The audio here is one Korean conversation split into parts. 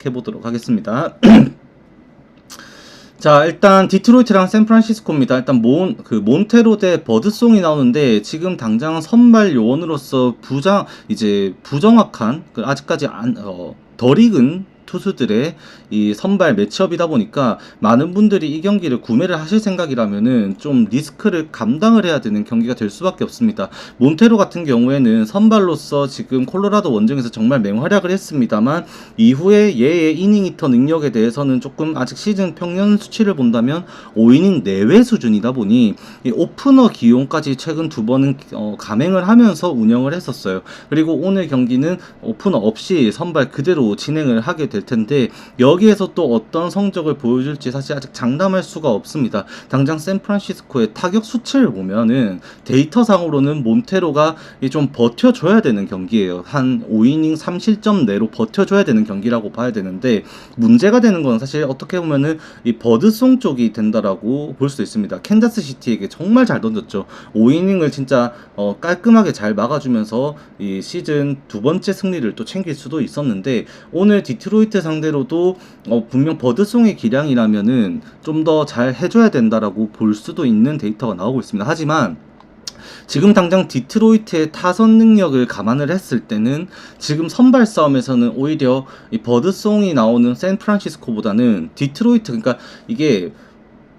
해보도록 하겠습니다. 자, 일단 디트로이트랑 샌프란시스코입니다. 일단 몬테로 대 버드송이 나오는데 지금 당장 선발 요원으로서 부정확한 아직까지 덜 익은 투수들의 이 선발 매치업이다 보니까 많은 분들이 이 경기를 구매를 하실 생각이라면은 좀 리스크를 감당을 해야 되는 경기가 될 수밖에 없습니다. 몬테로 같은 경우에는 선발로서 지금 콜로라도 원정에서 정말 맹활약을 했습니다만 이후에 얘의 이닝 히터 능력에 대해서는 조금 아직 시즌 평년 수치를 본다면 5이닝 내외 수준이다 보니 이 오프너 기용까지 최근 두 번은 감행을 하면서 운영을 했었어요. 그리고 오늘 경기는 오프너 없이 선발 그대로 진행을 하게 될 텐데 여기에서 또 어떤 성적을 보여줄지 사실 아직 장담할 수가 없습니다. 당장 샌프란시스코의 타격 수치를 보면은 데이터상으로는 몬테로가 좀 버텨줘야 되는 경기예요. 한 5이닝 3실점 내로 버텨줘야 되는 경기라고 봐야 되는데 문제가 되는 건 사실 어떻게 보면은 이 버드송 쪽이 된다라고 볼 수 있습니다. 캔자스시티에게 정말 잘 던졌죠. 5이닝을 진짜 깔끔하게 잘 막아주면서 이 시즌 두 번째 승리를 또 챙길 수도 있었는데 오늘 디트로이트 상대로도 분명 버드송의 기량이라면은 좀 더 잘 해줘야 된다라고 볼 수도 있는 데이터가 나오고 있습니다. 하지만 지금 당장 디트로이트의 타선 능력을 감안을 했을 때는 지금 선발 싸움에서는 오히려 이 버드송이 나오는 샌프란시스코보다는 디트로이트, 그러니까 이게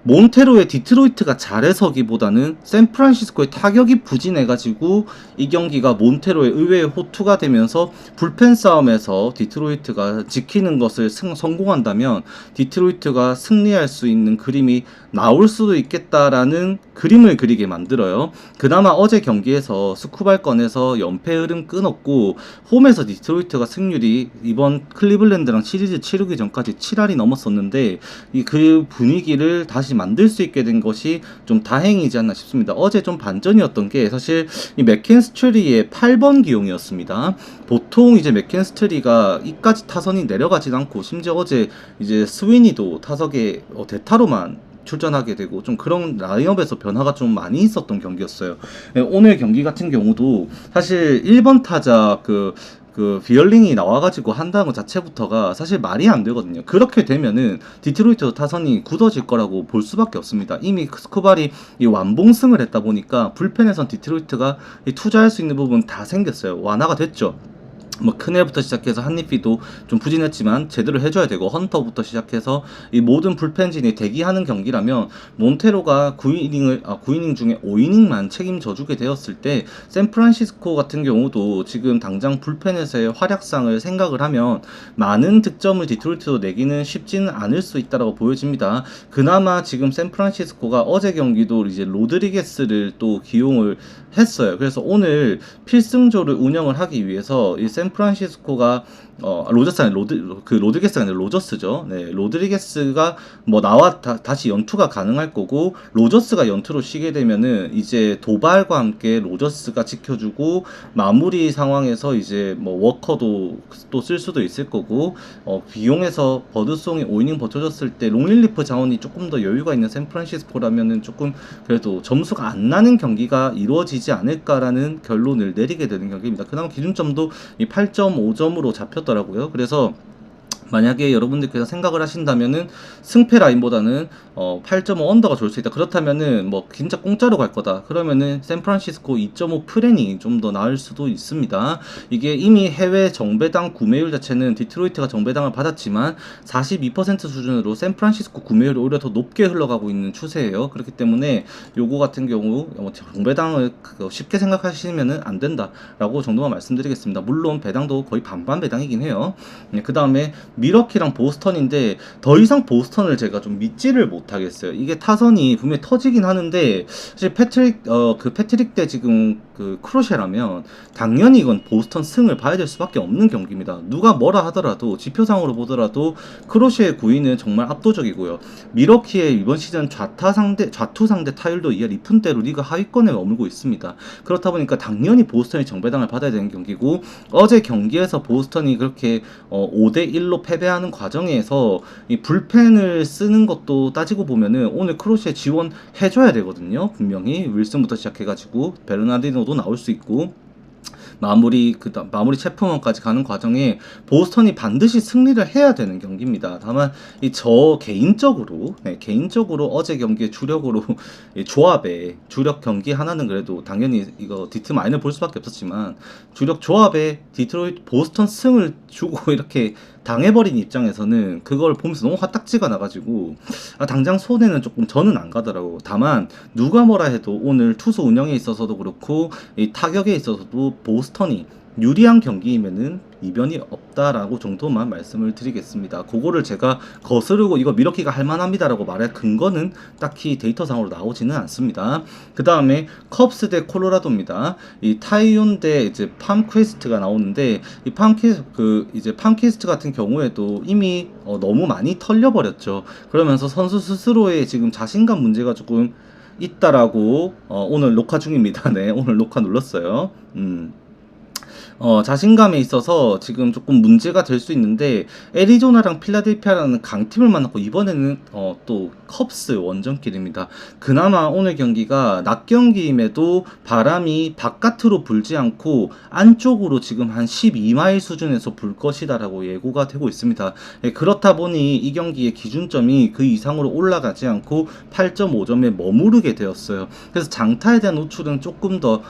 몬테로의 디트로이트가 잘해서기보다는 샌프란시스코의 타격이 부진해가지고 이 경기가 몬테로의 의외의 호투가 되면서 불펜 싸움에서 디트로이트가 지키는 것을 성공한다면 디트로이트가 승리할 수 있는 그림이 나올 수도 있겠다라는 그림을 그리게 만들어요. 그나마 어제 경기에서 스쿠발건에서 연패 흐름 끊었고 홈에서 디트로이트가 승률이 이번 클리블랜드랑 시리즈 치르기 전까지 7할이 넘었었는데 그 분위기를 다시 만들 수 있게 된 것이 좀 다행이지 않나 싶습니다. 어제 좀 반전이었던 게 사실 이 맥켄스트리의 8번 기용이었습니다. 보통 이제 맥켄스트리가 이까지 타선이 내려가진 않고 심지어 어제 이제 스위니도 타석에 대타로만 출전하게 되고 좀 그런 라인업에서 변화가 좀 많이 있었던 경기였어요. 오늘 경기 같은 경우도 사실 1번 타자 비얼링이 나와가지고 한다는 것 자체부터가 사실 말이 안 되거든요. 그렇게 되면은 디트로이트 타선이 굳어질 거라고 볼 수밖에 없습니다. 이미 스코발이 이 완봉승을 했다 보니까 불펜에선 디트로이트가 투자할 수 있는 부분 다 생겼어요. 완화가 됐죠. 뭐 큰애부터 시작해서 한니피도 좀 부진했지만 제대로 해줘야 되고 헌터부터 시작해서 이 모든 불펜진이 대기하는 경기라면 몬테로가 9이닝 중에 5이닝만 책임져주게 되었을 때 샌프란시스코 같은 경우도 지금 당장 불펜에서의 활약상을 생각을 하면 많은 득점을 디트로이트도 내기는 쉽지는 않을 수 있다라고 보여집니다. 그나마 지금 샌프란시스코가 어제 경기도 이제 로드리게스를 또 기용을 했어요. 그래서 오늘 필승조를 운영을 하기 위해서 이 샌프란시스코가 로드리게스가 아니라 로저스죠. 네, 로드리게스가 뭐 다시 연투가 가능할 거고 로저스가 연투로 쉬게 되면은 이제 도발과 함께 로저스가 지켜주고 마무리 상황에서 이제 뭐 워커도 또 쓸 수도 있을 거고 비용에서 버드송이 5이닝 버텨줬을 때 롱릴리프 자원이 조금 더 여유가 있는 샌프란시스코라면은 조금 그래도 점수가 안 나는 경기가 이루어지지 않을까라는 결론을 내리게 되는 경기입니다. 그나마 기준점도 이 8.5점으로 잡혔더라고요. 그래서 만약에 여러분들께서 생각을 하신다면은 승패 라인보다는 8.5 언더가 좋을 수 있다. 그렇다면은 뭐 진짜 공짜로 갈 거다. 그러면은 샌프란시스코 2.5 프랜이 좀 더 나을 수도 있습니다. 이게 이미 해외 정배당 구매율 자체는 디트로이트가 정배당을 받았지만 42% 수준으로 샌프란시스코 구매율이 오히려 더 높게 흘러가고 있는 추세예요. 그렇기 때문에 요거 같은 경우 정배당을 쉽게 생각하시면은 안 된다라고 정도만 말씀드리겠습니다. 물론 배당도 거의 반반 배당이긴 해요. 그 다음에 미러키랑 보스턴인데 더 이상 보스턴을 제가 좀 믿지를 못하겠어요. 이게 타선이 분명히 터지긴 하는데 사실 패트릭 대 지금 크로셰라면 당연히 이건 보스턴 승을 봐야 될 수밖에 없는 경기입니다. 누가 뭐라 하더라도 지표상으로 보더라도 크로셰의 구위는 정말 압도적이고요. 미러키의 이번 시즌 좌투 상대 타율도 2할 2푼대로 리그 하위권에 머물고 있습니다. 그렇다 보니까 당연히 보스턴이 정배당을 받아야 되는 경기고 어제 경기에서 보스턴이 그렇게 5대1로 패배하는 과정에서 이 불펜을 쓰는 것도 따지고 보면은 오늘 크로시에 지원해줘야 되거든요. 분명히 윌슨부터 시작해가지고 베르나디노도 나올 수 있고 마무리 체프먼까지 가는 과정에 보스턴이 반드시 승리를 해야 되는 경기입니다. 다만 저 개인적으로 어제 경기의 주력으로 이 조합에 주력 경기 하나는 그래도 당연히 이거 디트마인을 볼 수밖에 없었지만 주력 조합에 디트로이트 보스턴 승을 주고 이렇게 당해버린 입장에서는 그걸 보면서 너무 화딱지가 나가지고 당장 손에는 조금 저는 안 가더라고. 다만 누가 뭐라 해도 오늘 투수 운영에 있어서도 그렇고 이 타격에 있어서도 보스턴이 유리한 경기이면은 이변이 없다라고 정도만 말씀을 드리겠습니다. 그거를 제가 거스르고 이거 미러키가 할만합니다라고 말할 근거는 딱히 데이터상으로 나오지는 않습니다. 그 다음에 컵스 대 콜로라도입니다. 이 타이온 대 이제 팜퀘스트가 나오는데 이 팜퀘스트 같은 경우에도 이미 너무 많이 털려버렸죠. 그러면서 선수 스스로의 지금 자신감 문제가 조금 있다라고 오늘 녹화 중입니다. 네, 오늘 녹화 눌렀어요. 자신감에 있어서 지금 조금 문제가 될 수 있는데 애리조나랑 필라델피아라는 강팀을 만났고 이번에는 또 컵스 원정길입니다. 그나마 오늘 경기가 낮 경기임에도 바람이 바깥으로 불지 않고 안쪽으로 지금 한 12마일 수준에서 불 것이다라고 예고가 되고 있습니다. 그렇다 보니 이 경기의 기준점이 그 이상으로 올라가지 않고 8.5점에 머무르게 되었어요. 그래서 장타에 대한 노출은 조금 더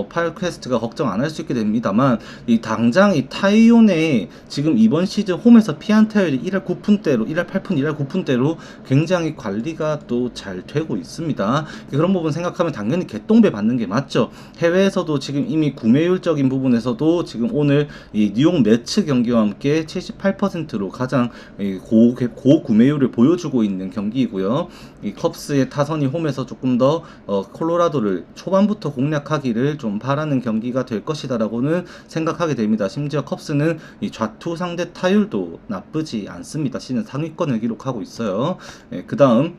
팔퀘스트가 걱정 안 할 수 있게 됩니다만 당장 이 타이온의 지금 이번 시즌 홈에서 피안타율이 1할 9푼대로 1할 8푼 1할 9푼대로 굉장히 관리가 또 잘 되고 있습니다. 그런 부분 생각하면 당연히 개똥배 받는 게 맞죠. 해외에서도 지금 이미 구매율적인 부분에서도 지금 오늘 이 뉴욕 매츠 경기와 함께 78%로 가장 고 구매율을 보여주고 있는 경기이고요. 이 컵스의 타선이 홈에서 조금 더 콜로라도를 초반부터 공략하기를 좀 바라는 경기가 될 것이다라고는 생각하게 됩니다. 심지어 컵스는 이 좌투 상대 타율도 나쁘지 않습니다. 시즌 상위권을 기록하고 있어요. 그 다음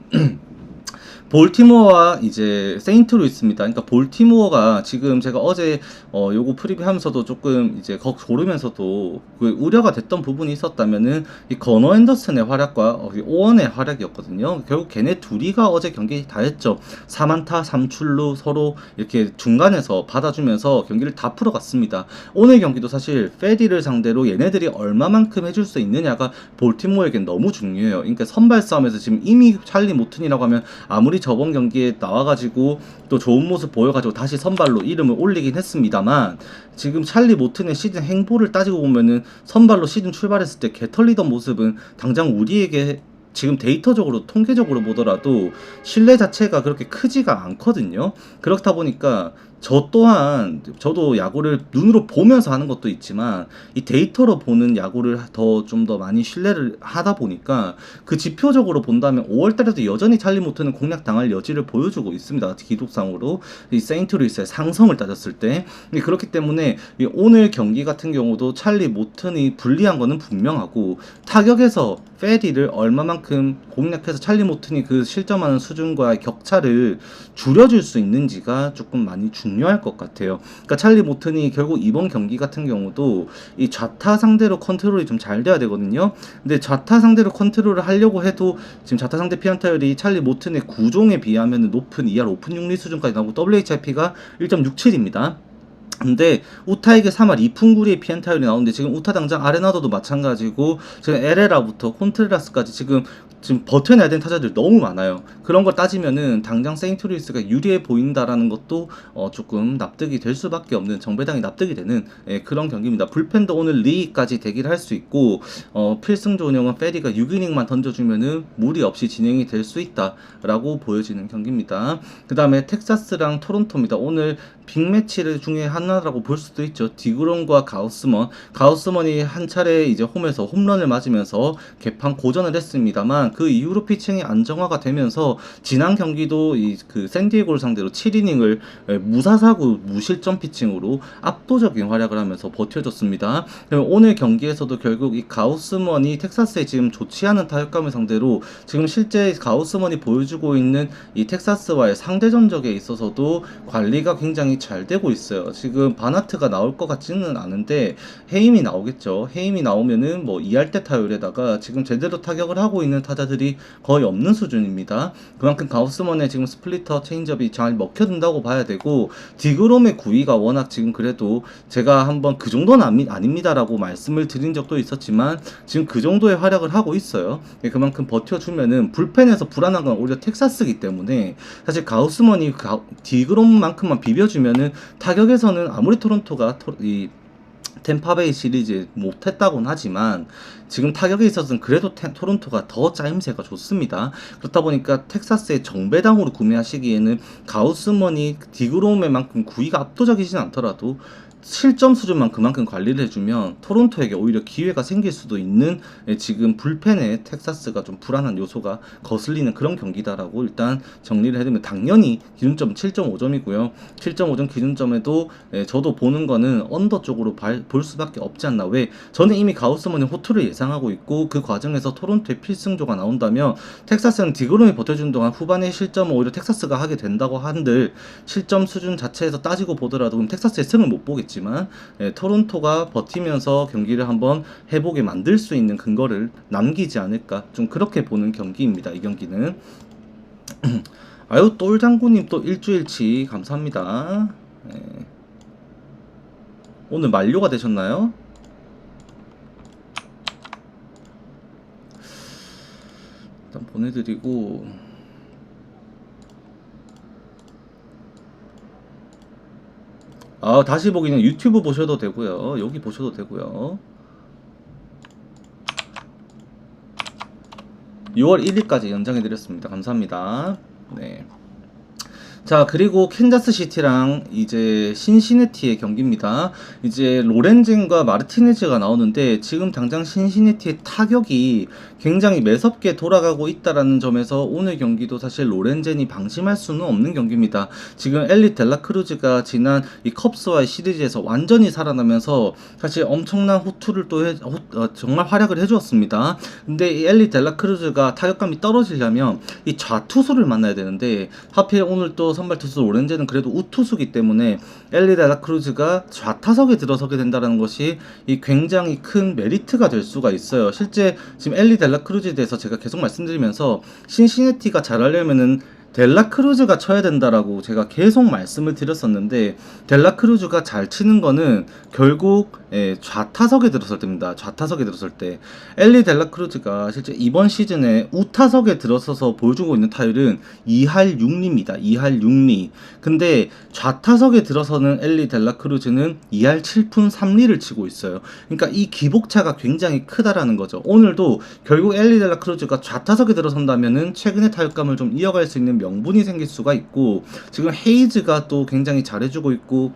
볼티모어와 이제 세인트루이스입니다. 그러니까 볼티모어가 지금 제가 어제 요거 프리뷰하면서도 조금 이제 고르면서도 그 우려가 됐던 부분이 있었다면은 이 건어 앤더슨의 활약과 오원의 활약이었거든요. 결국 걔네 둘이가 어제 경기 다 했죠. 4안타 3출루 서로 이렇게 중간에서 받아주면서 경기를 다 풀어갔습니다. 오늘 경기도 사실 페디를 상대로 얘네들이 얼마만큼 해줄 수 있느냐가 볼티모어에겐 너무 중요해요. 그러니까 선발 싸움에서 지금 이미 찰리 모튼이라고 하면 아무리 저번 경기에 나와가지고 또 좋은 모습 보여가지고 다시 선발로 이름을 올리긴 했습니다만 지금 찰리 모튼의 시즌 행보를 따지고 보면은 선발로 시즌 출발했을 때 개털리던 모습은 당장 우리에게 지금 데이터적으로 통계적으로 보더라도 신뢰 자체가 그렇게 크지가 않거든요. 그렇다 보니까 저 또한 저도 야구를 눈으로 보면서 하는 것도 있지만 이 데이터로 보는 야구를 좀 더 많이 신뢰를 하다 보니까 그 지표적으로 본다면 5월달에도 여전히 찰리 모튼은 공략당할 여지를 보여주고 있습니다. 기록상으로 이 세인트루이스의 상성을 따졌을 때 그렇기 때문에 오늘 경기 같은 경우도 찰리 모튼이 불리한 거는 분명하고 타격에서 페디를 얼마만큼 공략해서 찰리 모튼이 그 실점하는 수준과의 격차를 줄여줄 수 있는지가 조금 많이 중요할 것 같아요. 그러니까 찰리 모튼이 결국 이번 경기 같은 경우도 이 좌타 상대로 컨트롤이 좀 잘 돼야 되거든요. 근데 좌타 상대로 컨트롤을 하려고 해도 지금 좌타 상대 피안타율이 찰리 모튼의 구종에 비하면 높은 2할 5푼 6리 수준까지 나오고 WHIP가 1.67입니다. 근데 우타에게 3할 2푼 9리의 피안타율이 나오는데 지금 우타 당장 아레나도도 마찬가지고 지금 에레라부터 콘트레라스까지 지금 버텨내야 되는 타자들 너무 많아요. 그런 걸 따지면은 당장 세인트루이스가 유리해 보인다라는 것도 조금 납득이 될 수밖에 없는 정배당이 납득이 되는 그런 경기입니다. 불펜도 오늘 리까지 대기를 할 수 있고 필승조 운영은 페리가 6이닝만 던져주면은 무리 없이 진행이 될 수 있다라고 보여지는 경기입니다. 그 다음에 텍사스랑 토론토입니다. 오늘 빅매치 중에 하나라고 볼 수도 있죠. 디그롬과 가우스먼이 한 차례 이제 홈에서 홈런을 맞으면서 개판 고전을 했습니다만 그 이후로 피칭이 안정화가 되면서 지난 경기도 그 샌디에고를 상대로 7이닝을 무사사구 무실점 피칭으로 압도적인 활약을 하면서 버텨줬습니다. 오늘 경기에서도 결국 이 가우스먼이 텍사스에 지금 좋지 않은 타격감을 상대로 지금 실제 가우스먼이 보여주고 있는 이 텍사스와의 상대 전적에 있어서도 관리가 굉장히 잘 되고 있어요. 지금 바나트가 나올 것 같지는 않은데 헤임이 나오겠죠. 헤임이 나오면은 뭐 2할대 타율에다가 지금 제대로 타격을 하고 있는 타자 타자들이 거의 없는 수준입니다. 그만큼 가우스먼의 지금 스플리터 체인지업이 잘 먹혀든다고 봐야 되고, 디그롬의 구위가 워낙 지금 그래도 제가 한번 그 정도는 아닙니다라고 말씀을 드린 적도 있었지만 지금 그 정도의 활약을 하고 있어요. 그만큼 버텨주면은 불펜에서 불안한 건 오히려 텍사스기 때문에 사실 가우스먼이 디그롬만큼만 비벼주면은 타격에서는 아무리 토론토가 이 템파베이 시리즈 못했다고는 하지만 지금 타격에 있어서는 그래도 토론토가 더 짜임새가 좋습니다. 그렇다 보니까 텍사스의 정배당으로 구매하시기에는 가우스먼이 디그롬의만큼 구위가 압도적이진 않더라도 실점 수준만 그만큼 관리를 해주면 토론토에게 오히려 기회가 생길 수도 있는 지금 불펜에 텍사스가 좀 불안한 요소가 거슬리는 그런 경기다라고 일단 정리를 해두면, 당연히 기준점 7.5점이고요. 7.5점 기준점에도 저도 보는 거는 언더 쪽으로 볼 수밖에 없지 않나. 왜? 저는 이미 가우스먼의 호투를 예상하고 있고 그 과정에서 토론토의 필승조가 나온다면 텍사스는 디그롬이 버텨주는 동안 후반의 실점은 오히려 텍사스가 하게 된다고 한들 실점 수준 자체에서 따지고 보더라도 그럼 텍사스의 승을 못 보겠지만 토론토가 버티면서 경기를 한번 해보게 만들 수 있는 근거를 남기지 않을까, 좀 그렇게 보는 경기입니다. 이 경기는. 아유, 똘장군님 또 일주일치 감사합니다. 오늘 만료가 되셨나요? 일단 보내드리고, 다시 보기는 유튜브 보셔도 되고요. 여기 보셔도 되고요. 6월 1일까지 연장해드렸습니다. 감사합니다. 네. 자, 그리고 캔자스시티랑 이제 신시내티의 경기입니다. 이제 로렌젠과 마르티네즈가 나오는데 지금 당장 신시내티의 타격이 굉장히 매섭게 돌아가고 있다라는 점에서 오늘 경기도 사실 로렌젠이 방심할 수는 없는 경기입니다. 지금 엘리 델라크루즈가 지난 이 컵스와의 시리즈에서 완전히 살아나면서 사실 엄청난 호투를 또 정말 활약을 해주었습니다. 근데 이 엘리 델라크루즈가 타격감이 떨어지려면 이 좌투수를 만나야 되는데 하필 오늘 또 선발 투수 로렌젠은 그래도 우투수기 때문에 엘리 델라크루즈가 좌타석에 들어서게 된다는 것이 이 굉장히 큰 메리트가 될 수가 있어요. 실제 지금 엘리 델라크루즈에 대해서 제가 계속 말씀드리면서 신시내티가 잘하려면은 델라크루즈가 쳐야 된다라고 제가 계속 말씀을 드렸었는데, 델라크루즈가 잘 치는 거는 결국 좌타석에 들어설 때입니다. 좌타석에 들어설 때 엘리 델라크루즈가 실제 이번 시즌에 우타석에 들어서서 보여주고 있는 타율은 2할 6리입니다. 2할 6리. 근데 좌타석에 들어서는 엘리 델라크루즈는 2할 7푼 3리를 치고 있어요. 그러니까 이 기복차가 굉장히 크다라는 거죠. 오늘도 결국 엘리 델라크루즈가 좌타석에 들어선다면은 최근의 타율감을 좀 이어갈 수 있는 명분이 생길 수가 있고, 지금 헤이즈가 또 굉장히 잘해주고 있고,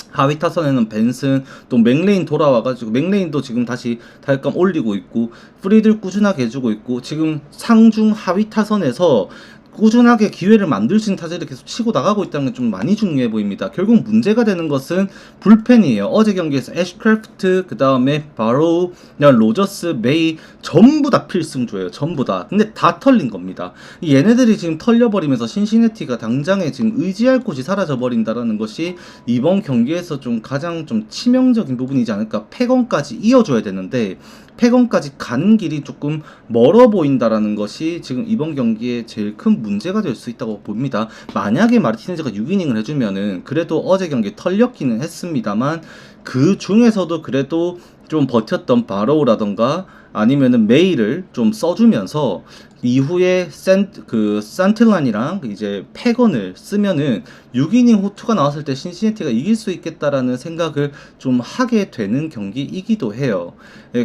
하위 타선에는 벤슨, 또 맥레인 돌아와가지고 맥레인도 지금 다시 타격감 올리고 있고, 프리들 꾸준하게 해주고 있고, 지금 상중 하위 타선에서 꾸준하게 기회를 만들 수 있는 타자를 계속 치고 나가고 있다는 게 좀 많이 중요해 보입니다. 결국 문제가 되는 것은 불펜이에요. 어제 경기에서 애쉬크래프트, 그 다음에 바로우, 로저스, 메이 전부 다 필승조예요. 전부 다. 근데 다 털린 겁니다. 얘네들이 지금 털려버리면서 신시내티가 당장에 지금 의지할 곳이 사라져버린다라는 것이 이번 경기에서 좀 가장 좀 치명적인 부분이지 않을까. 패건까지 이어줘야 되는데 패건까지 가는 길이 조금 멀어 보인다라는 것이 지금 이번 경기에 제일 큰 문제가 될 수 있다고 봅니다. 만약에 마르티네즈가 6이닝을 해주면은 그래도 어제 경기 털렸기는 했습니다만 그 중에서도 그래도 좀 버텼던 바로우라던가 아니면은 메이를 좀 써주면서 이후에 산틸란이랑 이제 패건을 쓰면은 6이닝 호투가 나왔을 때 신시내티가 이길 수 있겠다라는 생각을 좀 하게 되는 경기이기도 해요.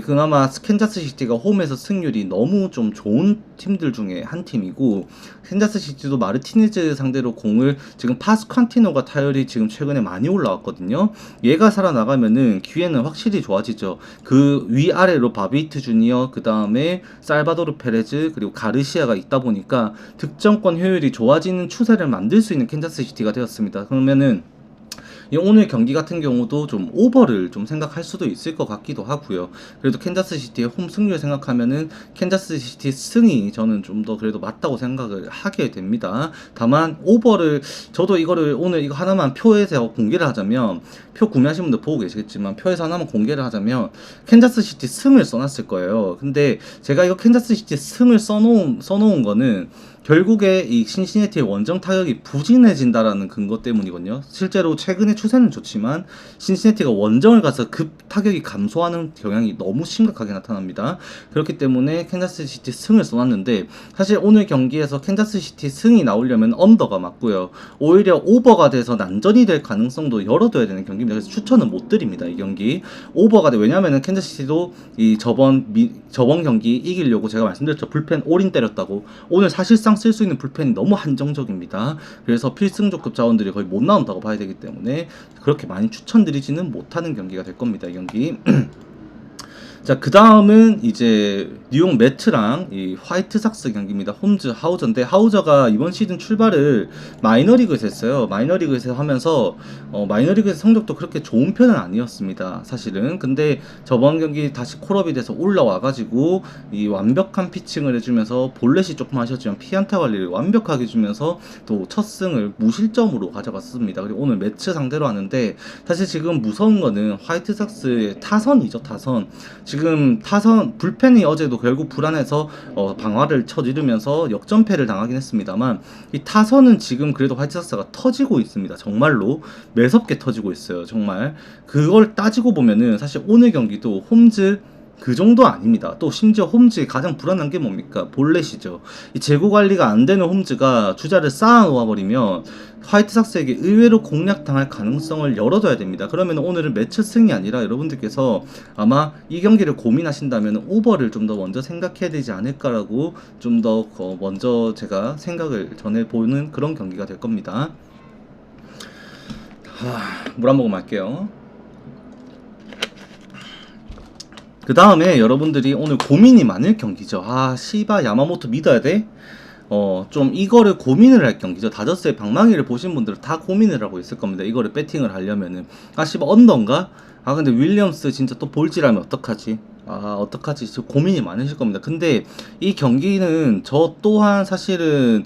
그나마 캔자스시티가 홈에서 승률이 너무 좀 좋은 팀들 중에 한 팀이고, 캔자스시티도 마르티네즈 상대로 공을 지금 파스칸티노가 타율이 지금 최근에 많이 올라왔거든요. 얘가 살아나가면은 기회는 확실히 좋아지죠. 그 위아래로 바비트 주니어, 그 다음에 살바도르 페레즈, 그리고 가르시아가 있다 보니까 득점권 효율이 좋아지는 추세를 만들 수 있는 캔자스시티가 되었습니다. 그러면은 이 오늘 경기 같은 경우도 좀 오버를 좀 생각할 수도 있을 것 같기도 하고요. 그래도 캔자스시티의 홈 승률 생각하면은 캔자스시티 승이 저는 좀 더 그래도 맞다고 생각을 하게 됩니다. 다만 오버를 저도 이거를 오늘 이거 하나만 표에서 공개를 하자면, 표 구매하신 분들 보고 계시겠지만 표에서 하나만 공개를 하자면 캔자스시티 승을 써놨을 거예요. 근데 제가 이거 캔자스시티 승을 써놓은 거는 결국에 이 신시내티의 원정 타격이 부진해진다라는 근거 때문이거든요. 실제로 최근의 추세는 좋지만 신시내티가 원정을 가서 급 타격이 감소하는 경향이 너무 심각하게 나타납니다. 그렇기 때문에 캔자스시티 승을 써놨는데, 사실 오늘 경기에서 캔자스시티 승이 나오려면 언더가 맞고요. 오히려 오버가 돼서 난전이 될 가능성도 열어둬야 되는 경기입니다. 그래서 추천은 못 드립니다, 이 경기. 오버가 돼. 왜냐면은 캔자스시티도 이 저번 경기 이기려고 제가 말씀드렸죠. 불펜 올인 때렸다고. 오늘 사실상 쓸 수 있는 불펜이 너무 한정적입니다. 그래서 필승조급 자원들이 거의 못 나온다고 봐야 되기 때문에 그렇게 많이 추천드리지는 못하는 경기가 될 겁니다, 이 경기. 자, 그 다음은 이제 뉴욕 매트랑 이 화이트삭스 경기입니다. 홈즈 하우저인데, 하우저가 이번 시즌 출발을 마이너리그에서 했어요. 마이너리그에서 하면서 마이너리그에서 성적도 그렇게 좋은 편은 아니었습니다, 사실은. 근데 저번 경기 다시 콜업이 돼서 올라와가지고 이 완벽한 피칭을 해주면서, 볼넷이 조금 하셨지만 피안타 관리를 완벽하게 해주면서 또 첫 승을 무실점으로 가져갔습니다. 그리고 오늘 매트 상대로 하는데, 사실 지금 무서운 거는 화이트삭스의 타선이죠, 타선. 지금 타선 불펜이 어제도 결국 불안해서 방화를 쳐지르면서 역전패를 당하긴 했습니다만, 이 타선은 지금 그래도 화이트삭스가 터지고 있습니다. 정말로 매섭게 터지고 있어요. 정말 그걸 따지고 보면은 사실 오늘 경기도 홈즈 그 정도 아닙니다. 또 심지어 홈즈의 가장 불안한 게 뭡니까? 볼넷이죠. 이 재고 관리가 안 되는 홈즈가 주자를 쌓아 놓아버리면 화이트삭스에게 의외로 공략당할 가능성을 열어둬야 됩니다. 그러면 오늘은 매치 승이 아니라 여러분들께서 아마 이 경기를 고민하신다면 오버를 좀 더 먼저 생각해야 되지 않을까라고, 좀 더 먼저 제가 생각을 전해보는 그런 경기가 될 겁니다. 물 한 모금 할게요. 그 다음에 여러분들이 오늘 고민이 많을 경기죠. 시바 야마모토 믿어야 돼? 좀 이거를 고민을 할 경기죠. 다저스의 방망이를 보신 분들은 다 고민을 하고 있을 겁니다. 이거를 배팅을 하려면은 시바 언더인가? 근데 윌리엄스 진짜 또 볼질하면 어떡하지? 어떡하지? 고민이 많으실 겁니다. 근데 이 경기는 저 또한 사실은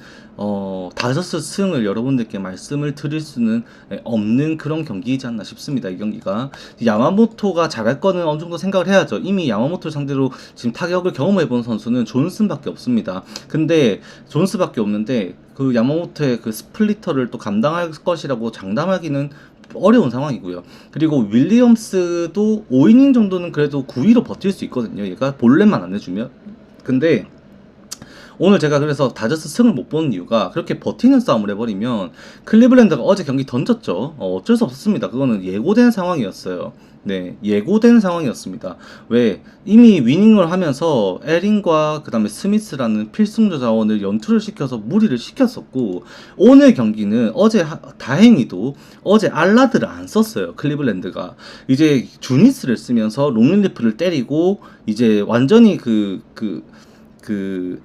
다저스 승을 여러분들께 말씀을 드릴 수는 없는 그런 경기이지 않나 싶습니다. 이 경기가 야마모토가 잘할 거는 어느 정도 생각을 해야죠. 이미 야마모토를 상대로 지금 타격을 경험해본 선수는 존슨밖에 없습니다. 근데 존스밖에 없는데 그 야마모토의 그 스플리터를 또 감당할 것이라고 장담하기는 어려운 상황이고요. 그리고 윌리엄스도 5이닝 정도는 그래도 9위로 버틸 수 있거든요. 얘가 볼넷만 안 해주면. 근데 오늘 제가 그래서 다저스 승을 못 보는 이유가, 그렇게 버티는 싸움을 해버리면 클리블랜드가 어제 경기 던졌죠. 어쩔 수 없었습니다. 그거는 예고된 상황이었어요. 네, 예고된 상황이었습니다. 왜? 이미 위닝을 하면서 에린과 그 다음에 스미스라는 필승조 자원을 연투를 시켜서 무리를 시켰었고, 오늘 경기는 다행히도 어제 알라드를 안 썼어요. 클리블랜드가 이제 주니스를 쓰면서 롱릴리프를 때리고 이제 완전히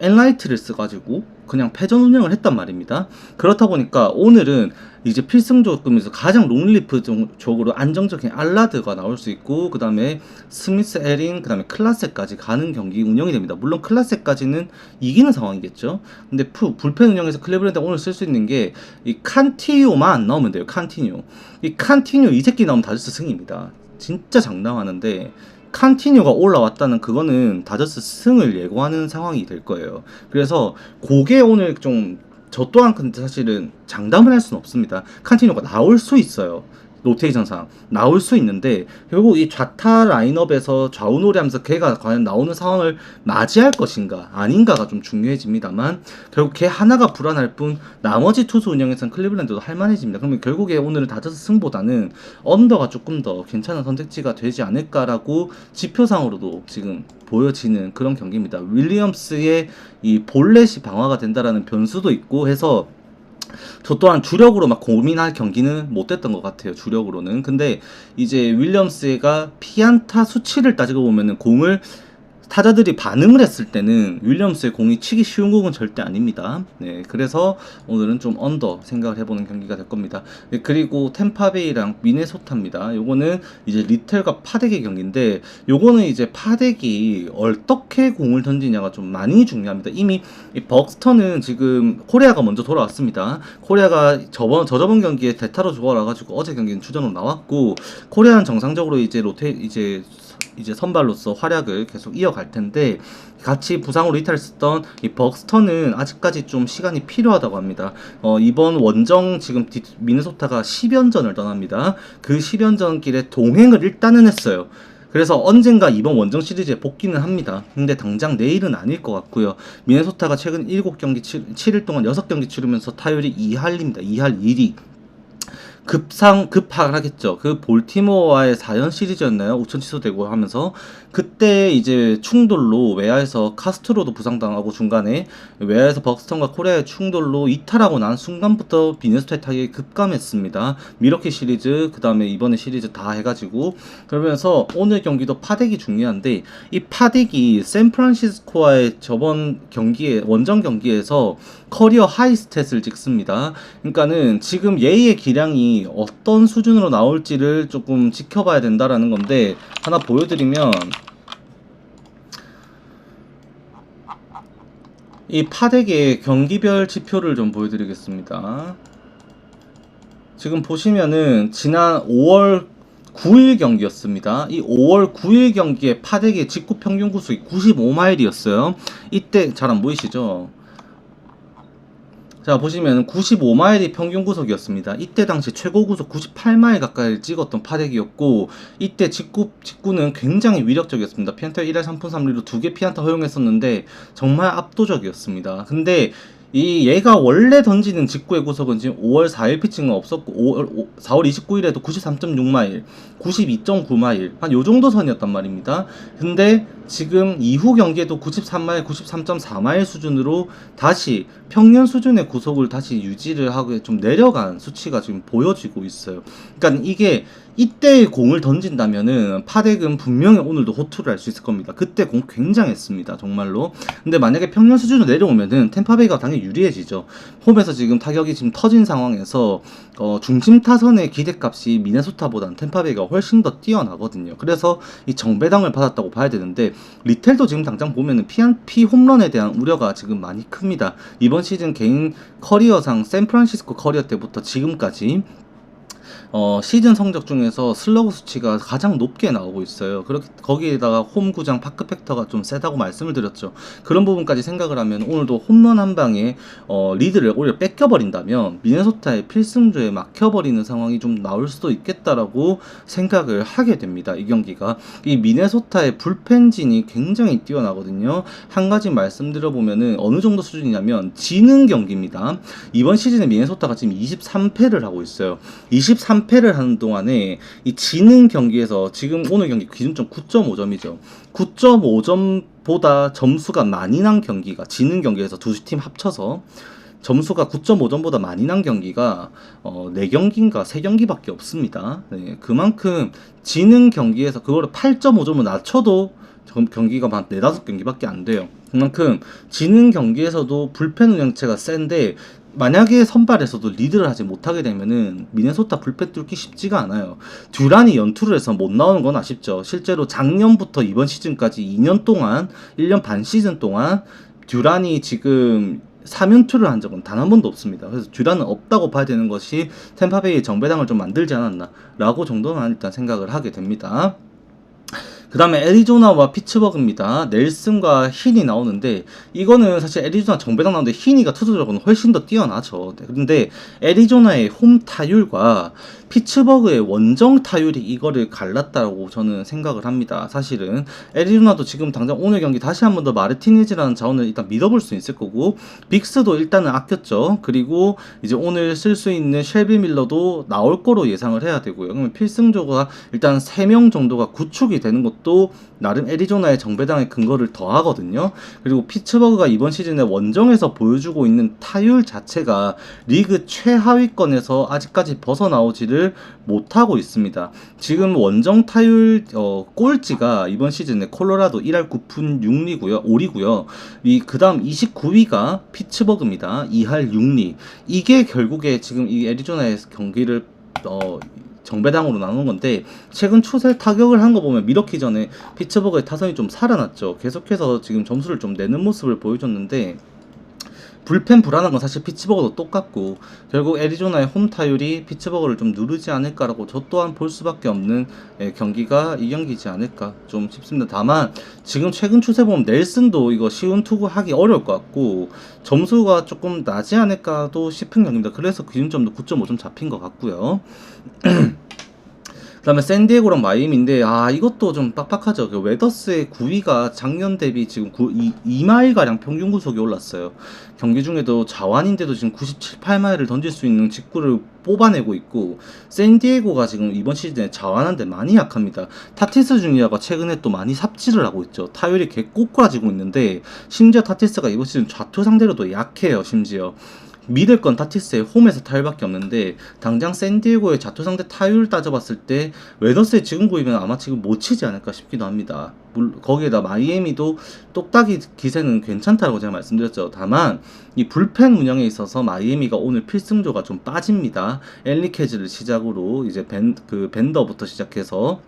엔라이트를 써가지고 그냥 패전 운영을 했단 말입니다. 그렇다 보니까 오늘은 이제 필승조금에서 가장 롱릴리프 쪽으로 안정적인 알라드가 나올 수 있고, 그 다음에 스미스, 에린, 그 다음에 클라세까지 가는 경기 운영이 됩니다. 물론 클라세까지는 이기는 상황이겠죠. 근데 불펜 운영에서 클리블랜드가 오늘 쓸 수 있는 게 이 칸티뉴만 안 나오면 돼요. 이 칸티뉴 이 새끼 나오면 다저스 승입니다. 진짜 장담하는데, 칸티뉴가 올라왔다는 그거는 다저스 승을 예고하는 상황이 될 거예요. 그래서 그게 오늘 좀, 저 또한 근데 사실은 장담을 할 수는 없습니다. 칸티뉴가 나올 수 있어요. 로테이션상 나올 수 있는데, 결국 이 좌타 라인업에서 좌우놀이하면서 걔가 과연 나오는 상황을 맞이할 것인가 아닌가가 좀 중요해집니다만, 결국 걔 하나가 불안할 뿐 나머지 투수 운영에서는 클리블랜드도 할만해집니다. 그러면 결국에 오늘은 다저스 승보다는 언더가 조금 더 괜찮은 선택지가 되지 않을까라고 지표상으로도 지금 보여지는 그런 경기입니다. 윌리엄스의 이 볼넷이 방어가 된다라는 변수도 있고 해서 저 또한 주력으로 막 고민할 경기는 못 됐던 것 같아요. 주력으로는. 근데 이제 윌리엄스가 피안타 수치를 따지고 보면은 공을 타자들이 반응을 했을 때는 윌리엄스의 공이 치기 쉬운 공은 절대 아닙니다. 네, 그래서 오늘은 좀 언더 생각을 해보는 경기가 될 겁니다. 네, 그리고 템파베이랑 미네소타입니다. 요거는 이제 리틀과 파덱의 경기인데, 요거는 이제 파덱이 어떻게 공을 던지냐가 좀 많이 중요합니다. 이미 이 벅스턴은 지금 코리아가 먼저 돌아왔습니다. 코리아가 저저번 경기에 대타로 죽어라가지고 어제 경기는 주전으로 나왔고, 코리아는 정상적으로 이제 이제 선발로서 활약을 계속 이어갈 텐데, 같이 부상으로 이탈했었던 이 벅스턴은 아직까지 좀 시간이 필요하다고 합니다. 이번 원정 지금 미네소타가 10연전을 떠납니다. 그 10연전 길에 동행을 일단은 했어요. 그래서 언젠가 이번 원정 시리즈에 복귀는 합니다. 근데 당장 내일은 아닐 것 같고요. 미네소타가 최근 7경기 7일 동안 6경기 치르면서 타율이 2할입니다. 2할 1위. 급하겠죠. 그 볼티모어와의 4연 시리즈였나요? 우천 취소되고 하면서 그때 이제 충돌로 외야에서 카스트로도 부상당하고 중간에 외야에서 벅스턴과 코리아의 충돌로 이탈하고 난 순간부터 미네소타의 타격이 급감했습니다. 미러키 시리즈, 그 다음에 이번에 시리즈 다 해가지고, 그러면서 오늘 경기도 파덱이 중요한데, 이 파덱이 샌프란시스코와의 저번 경기에 원정 경기에서 커리어 하이 스탯을 찍습니다. 그러니까는 지금 얘의 기량이 어떤 수준으로 나올지를 조금 지켜봐야 된다라는 건데, 하나 보여드리면, 이 파덱의 경기별 지표를 좀 보여드리겠습니다. 지금 보시면은 지난 5월 9일 경기였습니다. 이 5월 9일 경기에 파덱의 직구 평균 구속이 95마일이었어요. 이때 잘 안 보이시죠? 자, 보시면 95마일이 평균 구속이었습니다. 이때 당시 최고 구속 98마일 가까이 찍었던 파덱이었고, 이때 직구는 굉장히 위력적이었습니다. 피안타 1할 3푼 3리로 2개 피안타 허용했었는데 정말 압도적이었습니다. 근데 얘가 원래 던지는 직구의 구속은 지금 5월 4일 피칭은 없었고, 4월 29일에도 93.6마일, 92.9마일, 한 요 정도 선이었단 말입니다. 근데 지금 이후 경기에도 93마일, 93.4마일 수준으로 다시 평년 수준의 구속을 다시 유지를 하고 좀 내려간 수치가 지금 보여지고 있어요. 그러니까 이게 이때의 공을 던진다면은 파덱은 분명히 오늘도 호투를 할 수 있을 겁니다. 그때 공 굉장했습니다, 정말로. 근데 만약에 평년 수준으로 내려오면은 템파베이가 당연히 유리해지죠. 홈에서 지금 타격이 지금 터진 상황에서 중심 타선의 기대값이 미네소타보다는 템파베이가 훨씬 더 뛰어나거든요. 그래서 이 정배당을 받았다고 봐야 되는데, 리텔도 지금 당장 보면은 피 홈런에 대한 우려가 지금 많이 큽니다. 이번 시즌 개인 커리어상 샌프란시스코 커리어 때부터 지금까지 시즌 성적 중에서 슬러그 수치가 가장 높게 나오고 있어요. 그렇게 거기에다가 홈 구장 파크 팩터가 좀 세다고 말씀을 드렸죠. 그런 부분까지 생각을 하면 오늘도 홈런 한 방에 리드를 오히려 뺏겨버린다면 미네소타의 필승조에 막혀버리는 상황이 좀 나올 수도 있겠다라고 생각을 하게 됩니다. 이 경기가 이 미네소타의 불펜진이 굉장히 뛰어나거든요. 한 가지 말씀드려보면은 어느 정도 수준이냐면 지는 경기입니다. 이번 시즌에 미네소타가 지금 23패를 하고 있어요. 23패를 하는 동안에 이 지는 경기에서 지금 오늘 경기 기준점 9.5점이죠. 9.5점보다 점수가 많이 난 경기가, 지는 경기에서 두 팀 합쳐서 점수가 9.5점보다 많이 난 경기가 4경기인가 3경기밖에 없습니다. 네, 그만큼 지는 경기에서 그거를 8.5점을 낮춰도 경기가 한 4, 5경기밖에 안 돼요. 그만큼 지는 경기에서도 불펜 운영체가 센데, 만약에 선발에서도 리드를 하지 못하게 되면은 미네소타 불펜 뚫기 쉽지가 않아요. 듀란이 연투를 해서 못 나오는 건 아쉽죠. 실제로 작년부터 이번 시즌까지 2년 동안, 1년 반 시즌 동안 듀란이 지금 3연투를 한 적은 단 한 번도 없습니다. 그래서 듀란은 없다고 봐야 되는 것이 템파베이의 정배당을 좀 만들지 않았나 라고 정도는 일단 생각을 하게 됩니다. 그 다음에 애리조나와 피츠버그입니다. 넬슨과 흰이 나오는데, 이거는 사실 애리조나 정배당 나오는데 흰이가 투수적으로는 훨씬 더 뛰어나죠. 근데 애리조나의 홈 타율과 피츠버그의 원정 타율이 이거를 갈랐다고 저는 생각을 합니다. 사실은 애리조나도 지금 당장 오늘 경기 다시 한 번 더 마르티네즈라는 자원을 일단 믿어볼 수 있을 거고, 빅스도 일단은 아꼈죠. 그리고 이제 오늘 쓸 수 있는 쉘비 밀러도 나올 거로 예상을 해야 되고요. 그러면 필승조가 일단 3명 정도가 구축이 되는 것도 나름 애리조나의 정배당의 근거를 더하거든요. 그리고 피츠버그가 이번 시즌에 원정에서 보여주고 있는 타율 자체가 리그 최하위권에서 아직까지 벗어나오지를 경기를 못하고 있습니다. 지금 원정 타율 꼴찌가 이번 시즌에 콜로라도 1할 9푼 6리고요. 5리고요. 그다음 29위가 피츠버그입니다. 2할 6리. 이게 결국에 지금 이 애리조나의 경기를 정배당으로 나눈 건데, 최근 추세 타격을 한 거 보면 미러키 전에 피츠버그의 타선이 좀 살아났죠. 계속해서 지금 점수를 좀 내는 모습을 보여줬는데, 불펜 불안한 건 사실 피츠버그도 똑같고, 결국 애리조나의 홈 타율이 피츠버그를 좀 누르지 않을까라고 저 또한 볼 수밖에 없는 경기가 이 경기지 않을까 좀 싶습니다. 다만 지금 최근 추세 보면 넬슨도 이거 쉬운 투구 하기 어려울 것 같고, 점수가 조금 나지 않을까도 싶은 경기입니다. 그래서 기준점도 9.5점 잡힌 것 같고요. 그 다음에 샌디에고랑 마이애미인데, 이것도 좀 빡빡하죠. 그 웨더스의 9위가 작년 대비 지금 2마일가량 평균 구속이 올랐어요. 경기 중에도 자완인데도 지금 97, 8마일을 던질 수 있는 직구를 뽑아내고 있고, 샌디에고가 지금 이번 시즌에 자완한데 많이 약합니다. 타티스 주니어가 최근에 또 많이 삽질을 하고 있죠. 타율이 개 꼬꾸라지고 있는데, 심지어 타티스가 이번 시즌 좌투 상대로도 약해요. 심지어 믿을 건 타티스의 홈에서 타율밖에 없는데, 당장 샌디에고의 좌투 상대 타율 따져봤을 때 웨더스의 지금 구위면 아마 지금 못 치지 않을까 싶기도 합니다. 거기에다 마이애미도 똑딱이 기세는 괜찮다고 제가 말씀드렸죠. 다만 이 불펜 운영에 있어서 마이애미가 오늘 필승조가 좀 빠집니다. 엘리케즈를 시작으로 이제 벤더부터 시작해서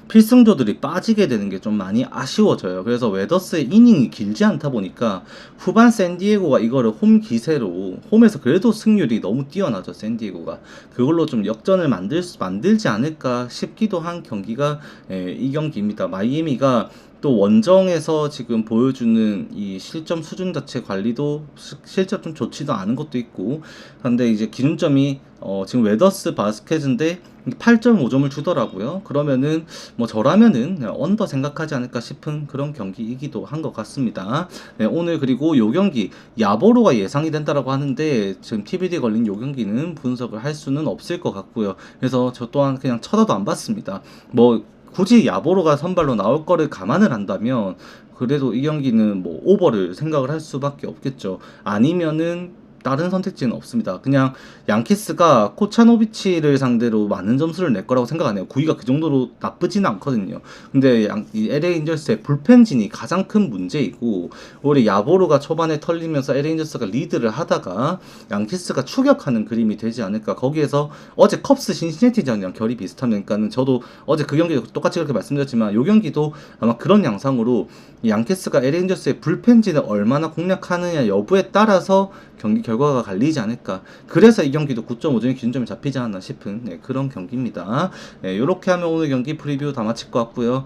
필승조들이 빠지게 되는 게 좀 많이 아쉬워져요. 그래서 웨더스의 이닝이 길지 않다 보니까 후반 샌디에고가 이거를 홈 기세로, 홈에서 그래도 승률이 너무 뛰어나죠. 샌디에고가 그걸로 좀 역전을 만들지 않을까 싶기도 한 경기가 이 경기입니다. 마이애미가 또 원정에서 지금 보여주는 이 실점 수준 자체 관리도 실제 좀 좋지도 않은 것도 있고, 그런데 이제 기준점이 지금 웨더스 바스켓인데 8.5점을 주더라고요. 그러면은 뭐 저라면은 언더 생각하지 않을까 싶은 그런 경기이기도 한 것 같습니다. 네, 오늘 그리고 요 경기 야보로가 예상이 된다라고 하는데, 지금 TBD 걸린 요 경기는 분석을 할 수는 없을 것 같고요. 그래서 저 또한 그냥 쳐다도 안 봤습니다. 뭐 굳이 야보로가 선발로 나올 거를 감안을 한다면 그래도 이 경기는 뭐 오버를 생각을 할 수밖에 없겠죠. 아니면은 다른 선택지는 없습니다. 그냥 양키스가 코차노비치를 상대로 많은 점수를 낼 거라고 생각하네요. 9위가 그 정도로 나쁘지는 않거든요. 근데 이 LA 인저스의 불펜진이 가장 큰 문제이고, 우리 야보로가 초반에 털리면서 LA 인저스가 리드를 하다가 양키스가 추격하는 그림이 되지 않을까. 거기에서 어제 컵스 신시내티전이랑 결이 비슷하니까는, 저도 어제 그 경기 똑같이 그렇게 말씀드렸지만 요 경기도 아마 그런 양상으로 양키스가 LA 인저스의 불펜진을 얼마나 공략하느냐 여부에 따라서 경기 결과가 갈리지 않을까. 그래서 이 경기도 9.5점의 기준점이 잡히지 않나 싶은 그런 경기입니다. 이렇게 하면 오늘 경기 프리뷰 다 마칠 것 같고요.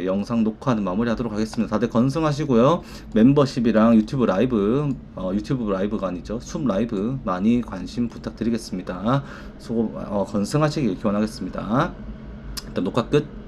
영상 녹화는 마무리하도록 하겠습니다. 다들 건승하시고요. 멤버십이랑 유튜브 라이브가 아니죠, 숲 라이브 많이 관심 부탁드리겠습니다. 건승하시길 기원하겠습니다. 일단 녹화 끝.